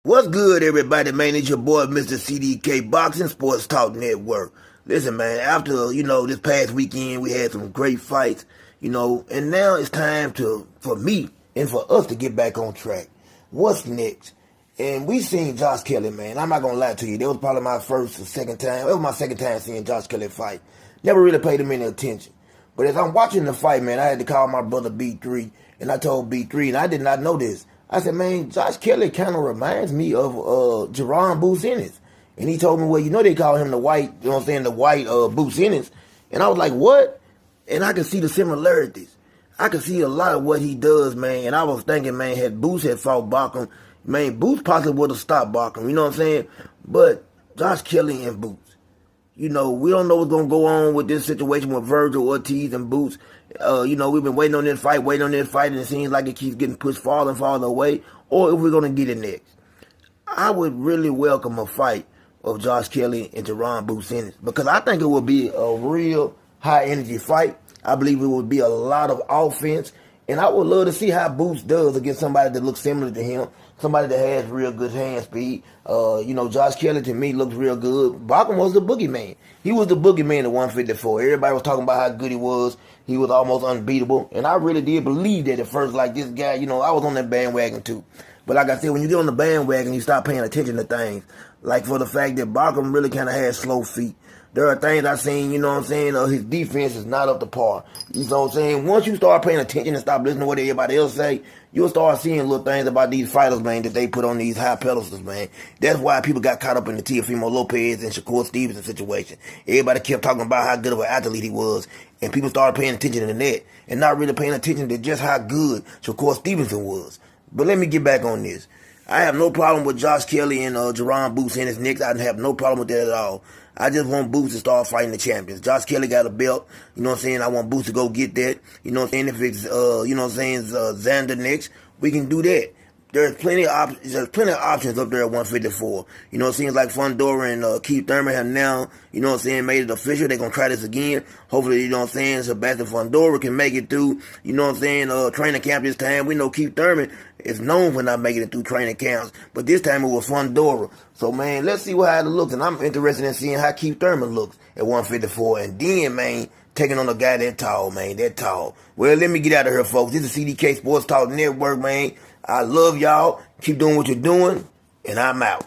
What's good, everybody, man? It's your boy, Mr. CDK, Boxing Sports Talk Network. Listen, man, after, this past weekend, we had some great fights, and now it's time for me and for us to get back on track. What's next? And we seen Josh Kelly, man. I'm not going to lie to you. That was probably my first or second time. It was my second time seeing Josh Kelly fight. Never really paid him any attention. But as I'm watching the fight, man, I had to call my brother B3, and I told B3, and I did not know this. I said, man, Josh Kelly kind of reminds me of Jerron Boots Ennis. And he told me, well, they call him the white, the white Boots Ennis. And I was like, what? And I could see the similarities. I could see a lot of what he does, man. And I was thinking, man, had Boots had fought Bacham, man, Boots possibly would have stopped Bacham, you know what I'm saying? But Josh Kelly and Boots. We don't know what's going to go on with this situation with Virgil Ortiz and Boots. We've been waiting on this fight, and it seems like it keeps getting pushed farther and farther away, or if we're going to get it next. I would really welcome a fight of Josh Kelly and Jerron Boots Ennis, because I think it would be a real high-energy fight. I believe it would be a lot of offense, and I would love to see how Boots does against somebody that looks similar to him, somebody that has real good hand speed. Josh Kelly, to me, looks real good. Bacham was the boogeyman. He was the boogeyman at 154. Everybody was talking about how good he was. He was almost unbeatable. And I really did believe that at first, like this guy, I was on that bandwagon too. But like I said, when you get on the bandwagon, you start paying attention to things. Like for the fact that Bacham really kind of has slow feet. There are things I've seen, his defense is not up to par. You know what I'm saying? Once you start paying attention and stop listening to what everybody else say, you'll start seeing little things about these fighters, man, that they put on these high pedestals, man. That's why people got caught up in the Teofimo Lopez and Shakur Stevenson situation. Everybody kept talking about how good of an athlete he was, and people started paying attention to the net and not really paying attention to just how good Shakur Stevenson was. But let me get back on this. I have no problem with Josh Kelly and Jerron Boots Ennis next. I have no problem with that at all. I just want Boots to start fighting the champions. Josh Kelly got a belt. I want Boots to go get that. If it's, Xander next, we can do that. There's plenty of options up there at 154. It seems like Fundora and Keith Thurman have now, made it official. They're going to try this again. Hopefully, Sebastian Fundora can make it through, training camp this time. We know Keith Thurman is known for not making it through training camps, but this time it was Fundora. So, man, let's see how it looks, and I'm interested in seeing how Keith Thurman looks at 154. And then, man, taking on a guy that tall, man, that tall. Well, let me get out of here, folks. This is CDK Sports Talk Network, man. I love y'all. Keep doing what you're doing, and I'm out.